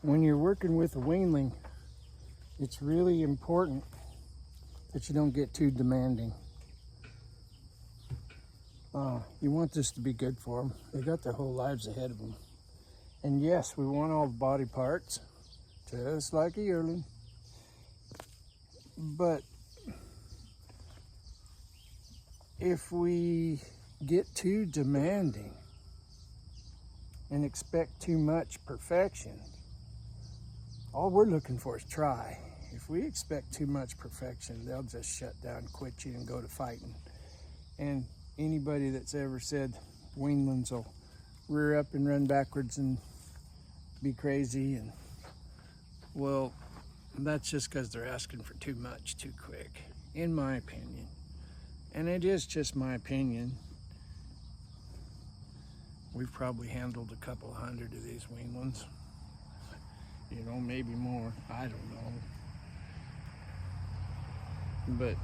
When you're working with a weanling, it's really important that you don't get too demanding. You want this to be good for them. They got their whole lives ahead of them. And yes, we want all the body parts, just like a yearling. But if we get too demanding and expect too much perfection, all we're looking for is try. If we expect too much perfection, they'll just shut down, quit you, and go to fighting. And anybody that's ever said weanlings will rear up and run backwards and be crazy, and well, that's just because they're asking for too much too quick, in my opinion. And it is just my opinion. We've probably handled a couple hundred of these weanlings. You know, maybe more, I don't know. But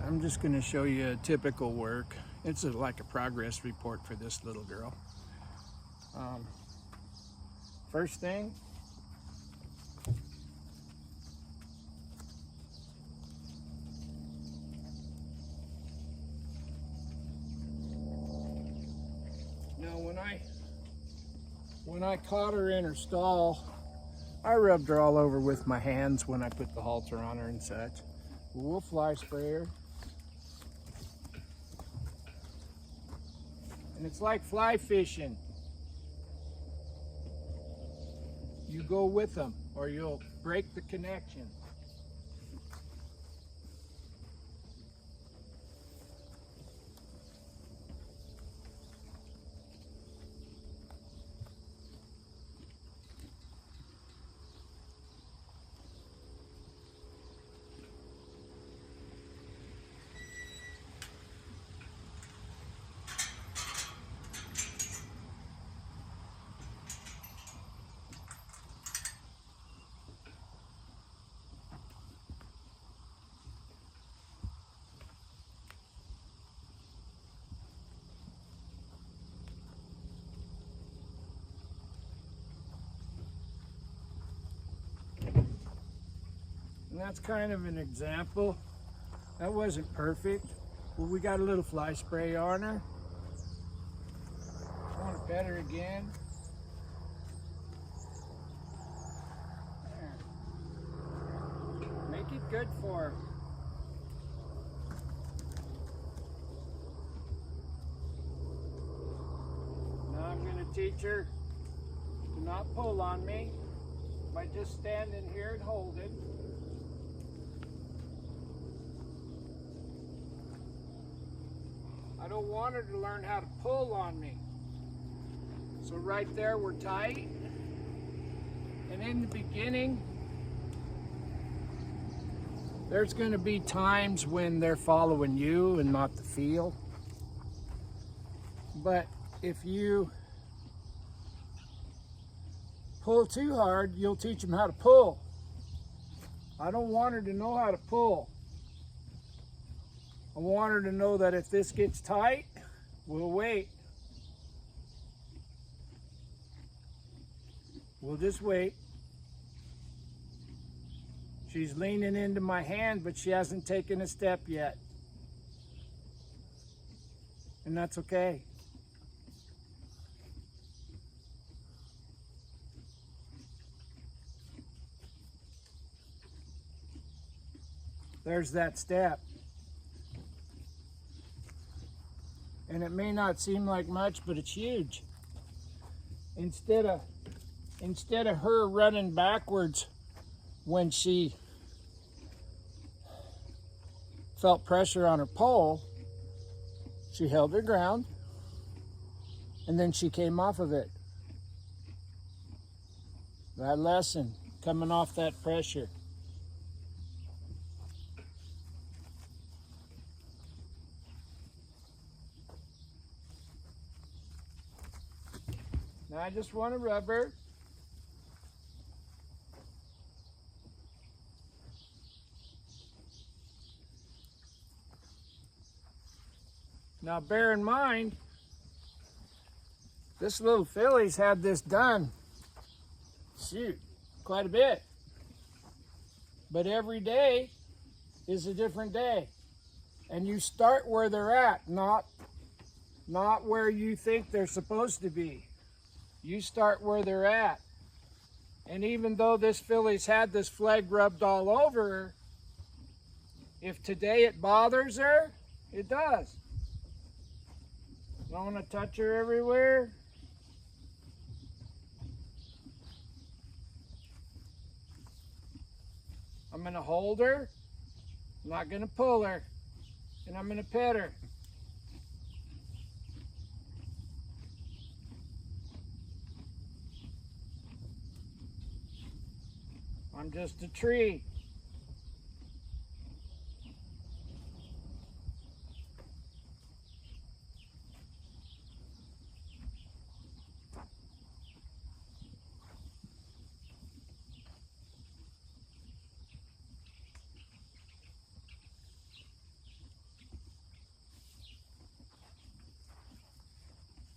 I'm just gonna show you a typical work. It's like a progress report for this little girl. First thing, now when I caught her in her stall, I rubbed her all over with my hands when I put the halter on her and such. We'll fly spray her. And it's like fly fishing. You go with them or you'll break the connection. And that's kind of an example. That wasn't perfect. Well, we got a little fly spray on her. Want to pet her again. There. Make it good for her. Now I'm going to teach her to not pull on me by just standing here and holding. I don't want her to learn how to pull on me. So right there we're tight. And in the beginning, there's going to be times when they're following you and not the feel. But if you pull too hard, you'll teach them how to pull. I don't want her to know how to pull. I want her to know that if this gets tight, we'll wait. We'll just wait. She's leaning into my hand, but she hasn't taken a step yet. And that's okay. There's that step. And it may not seem like much, but it's huge. Instead of her running backwards when she felt pressure on her pole, she held her ground and then she came off of it. That lesson, coming off that pressure. Now I just want to rub her. Now bear in mind, this little filly's had this done Shoot, quite a bit. But every day is a different day. And you start where they're at, not where you think they're supposed to be. You start where they're at. And even though this filly's had this flag rubbed all over her, if today it bothers her, it does. I want to touch her everywhere. I'm going to hold her. I'm not going to pull her. And I'm going to pet her. I'm just a tree.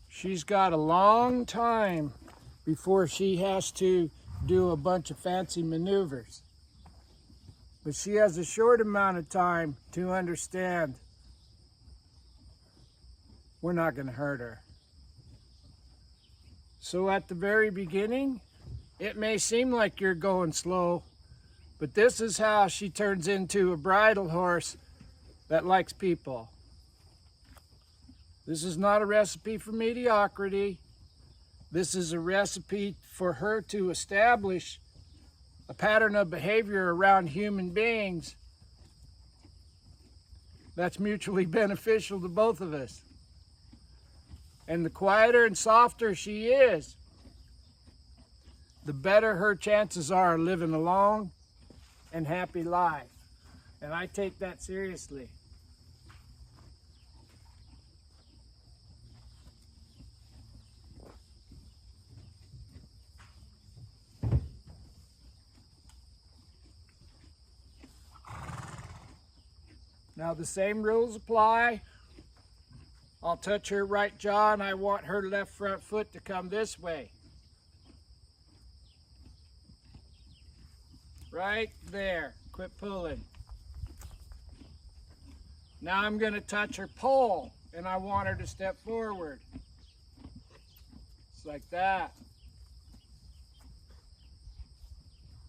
She's got a long time before she has to do a bunch of fancy maneuvers. But she has a short amount of time to understand we're not going to hurt her. So at the very beginning, it may seem like you're going slow, but this is how she turns into a bridle horse that likes people. This is not a recipe for mediocrity. This is a recipe for her to establish a pattern of behavior around human beings that's mutually beneficial to both of us. And the quieter and softer she is, the better her chances are of living a long and happy life. And I take that seriously. Now the same rules apply. I'll touch her right jaw and I want her left front foot to come this way. Right there. Quit pulling. Now I'm going to touch her pole and I want her to step forward. Just like that.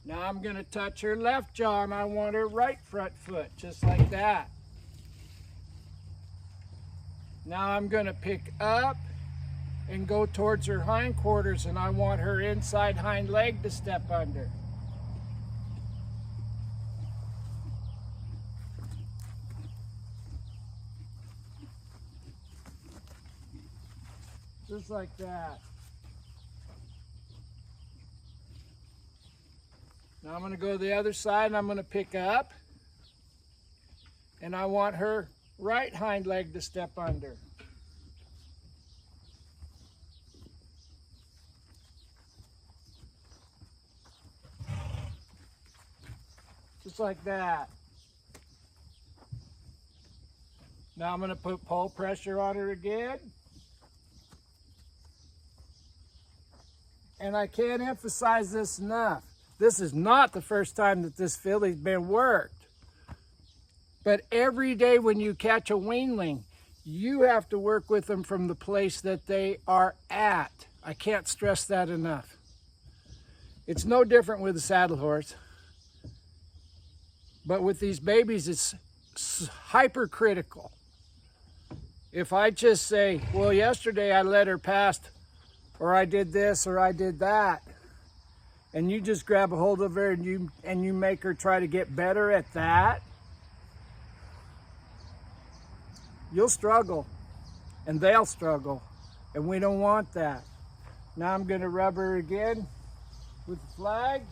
Now I'm going to touch her left jaw and I want her right front foot, just like that. Now I'm going to pick up and go towards her hindquarters and I want her inside hind leg to step under. Just like that. Now I'm going to go to the other side and I'm going to pick up and I want her right hind leg to step under. Just like that. Now I'm going to put pole pressure on her again. And I can't emphasize this enough. This is not the first time that this filly's been worked. But every day when you catch a weanling, you have to work with them from the place that they are at. I can't stress that enough. It's no different with a saddle horse. But with these babies, it's hypercritical. If I just say, well, yesterday I let her pass, or I did this, or I did that, and you just grab a hold of her and you make her try to get better at that, you'll struggle, and they'll struggle, and we don't want that. Now I'm going to rub her again with the flag.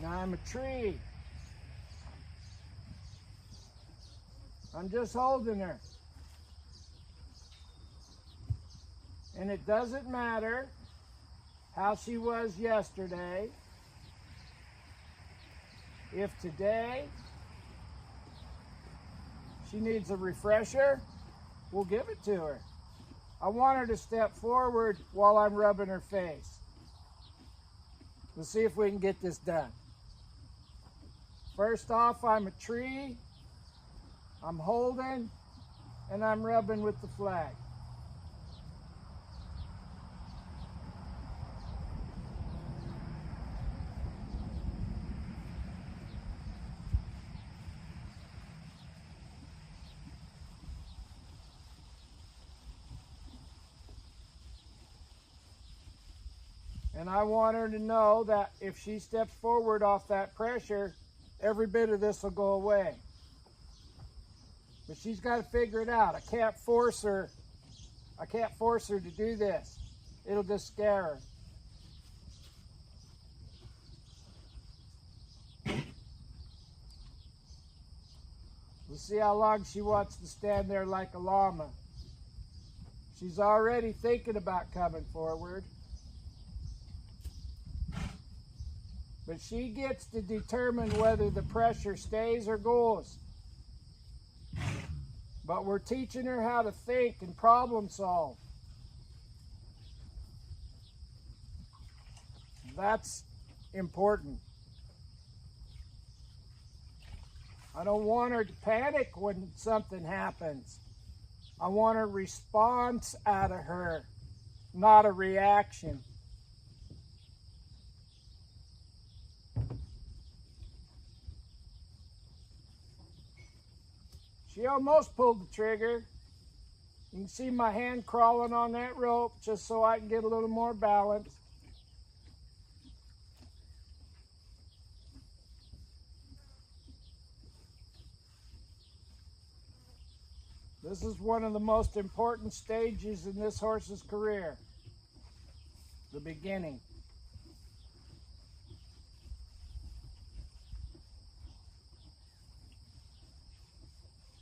Now I'm a tree. I'm just holding her. And it doesn't matter how she was yesterday. If today she needs a refresher, we'll give it to her. I want her to step forward while I'm rubbing her face. Let's see if we can get this done. First off, I'm a tree, I'm holding, and I'm rubbing with the flag. And I want her to know that if she steps forward off that pressure, every bit of this will go away. But she's got to figure it out. I can't force her. I can't force her to do this. It'll just scare her. We'll see how long she wants to stand there like a llama. She's already thinking about coming forward. But she gets to determine whether the pressure stays or goes. But we're teaching her how to think and problem solve. That's important. I don't want her to panic when something happens. I want a response out of her, not a reaction. She almost pulled the trigger. You can see my hand crawling on that rope just so I can get a little more balance. This is one of the most important stages in this horse's career, the beginning.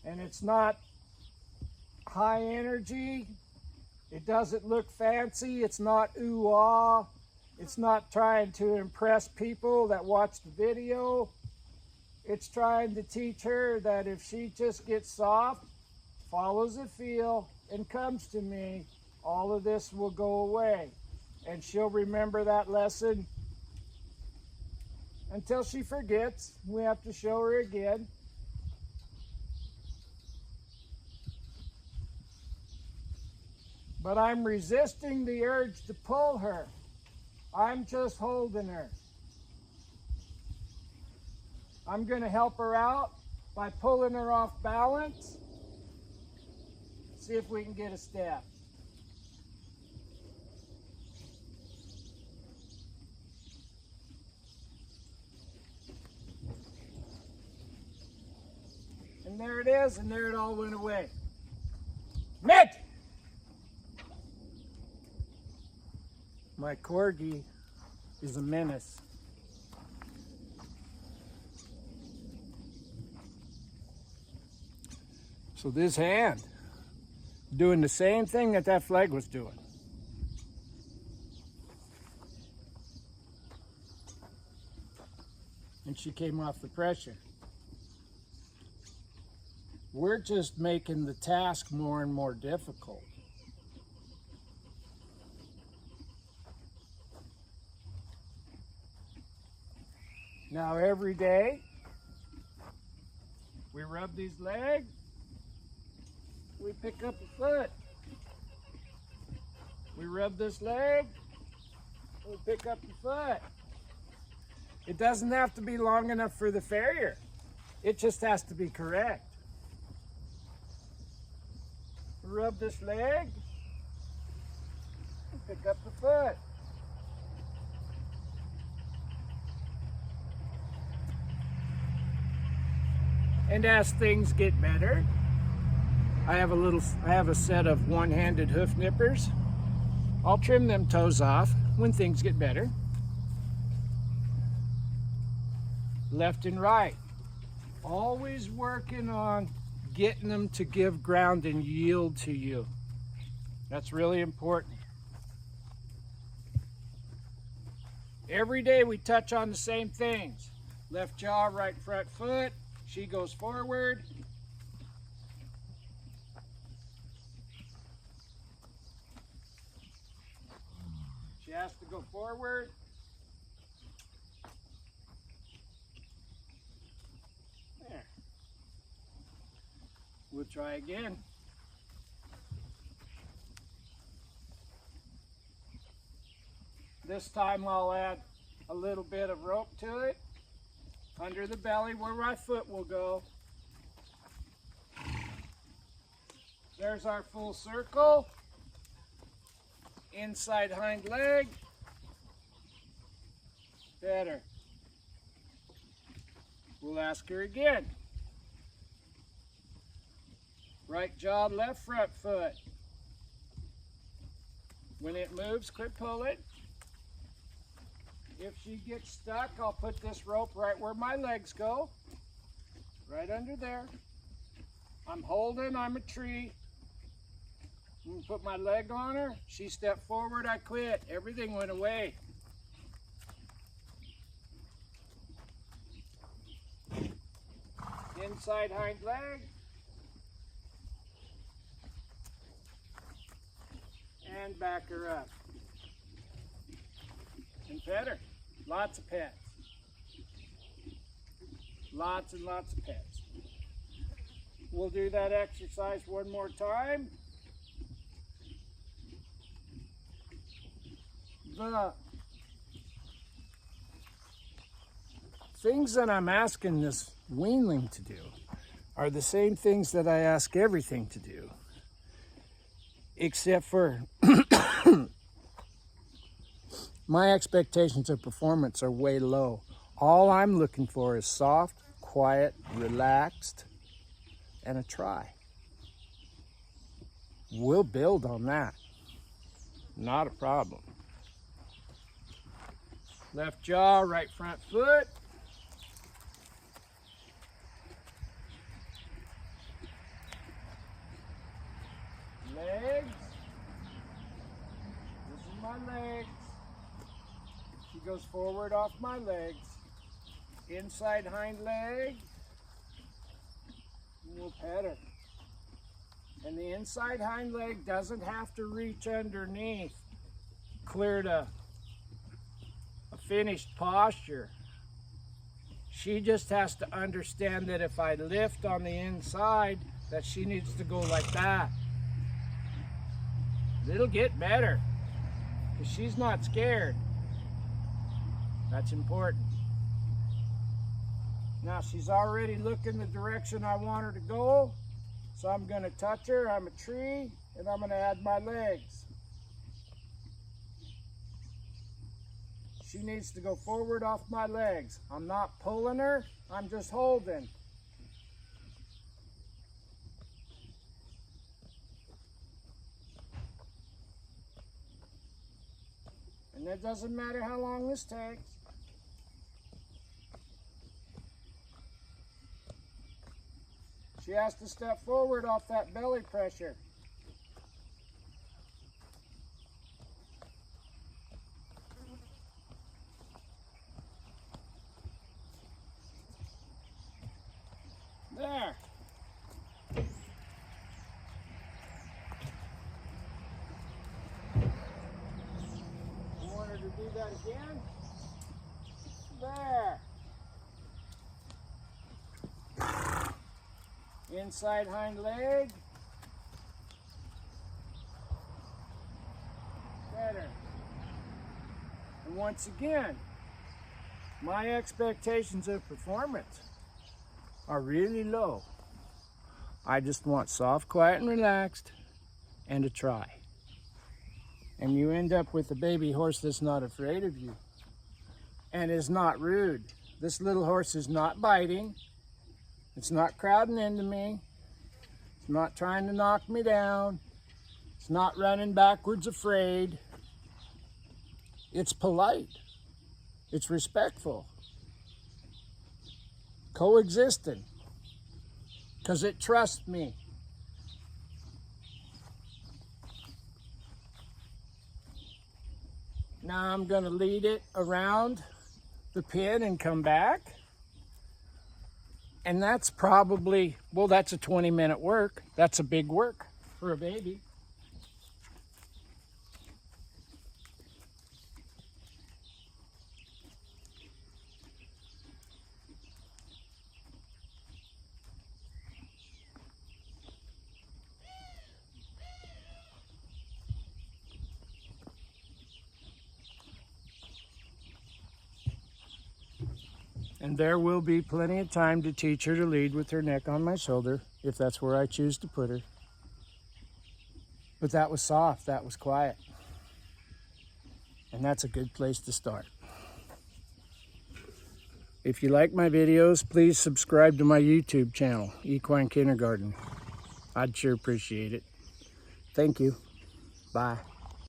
And it's not high energy. It doesn't look fancy. It's not ooh-ah. It's not trying to impress people that watch the video. It's trying to teach her that if she just gets soft, follows the feel, and comes to me, all of this will go away. And she'll remember that lesson until she forgets. We have to show her again. But I'm resisting the urge to pull her. I'm just holding her. I'm going to help her out by pulling her off balance. See if we can get a step. And there it is, and there it all went away. Mitt! My corgi is a menace. So this hand, doing the same thing that that flag was doing. And she came off the pressure. We're just making the task more and more difficult. Now every day, we rub these legs, we pick up a foot. We rub this leg, we pick up the foot. It doesn't have to be long enough for the farrier. It just has to be correct. Rub this leg, and pick up the foot. And as things get better, I have a set of one-handed hoof nippers. I'll trim them toes off when things get better. Left and right. Always working on getting them to give ground and yield to you. That's really important. Every day we touch on the same things. Left jaw, right front foot. She goes forward. has to go forward. There. We'll try again. This time I'll add a little bit of rope to it, under the belly where my foot will go. There's our full circle. Inside hind leg. Better. We'll ask her again. Right jaw, left front foot. When it moves, quit pulling. If she gets stuck, I'll put this rope right where my legs go. Right under there. I'm holding, I'm a tree. I'm gonna put my leg on her. She stepped forward, I quit. Everything went away. Inside hind leg. And back her up. And pet her. Lots of pets. Lots and lots of pets. We'll do that exercise one more time. The things that I'm asking this weanling to do are the same things that I ask everything to do, except for my expectations of performance are way low. All I'm looking for is soft, quiet, relaxed, and a try. We'll build on that. Not a problem. Left jaw, right front foot. Legs. This is my legs. She goes forward off my legs. Inside hind leg. And we'll pet her. And the inside hind leg doesn't have to reach underneath, clear to a finished posture. She just has to understand that if I lift on the inside, that she needs to go like that. It'll get better, because she's not scared. That's important. Now she's already looking the direction I want her to go, so I'm going to touch her. I'm a tree, and I'm going to add my legs. She needs to go forward off my legs. I'm not pulling her, I'm just holding. And it doesn't matter how long this takes. She has to step forward off that belly pressure. There. You want her to do that again? There. Inside hind leg. Better. And once again, my expectations of performance are really low. I just want soft, quiet, and relaxed, and a try. And you end up with a baby horse that's not afraid of you and is not rude. This little horse is not biting. It's not crowding into me. It's not trying to knock me down. It's not running backwards afraid. It's polite. It's respectful. Coexisting, because it trusts me. Now I'm going to lead it around the pen and come back. And that's probably, well, that's a 20-minute work. That's a big work for a baby. And there will be plenty of time to teach her to lead with her neck on my shoulder, if that's where I choose to put her. But that was soft, that was quiet. And that's a good place to start. If you like my videos, please subscribe to my YouTube channel, Equine Kindergarten. I'd sure appreciate it. Thank you. Bye.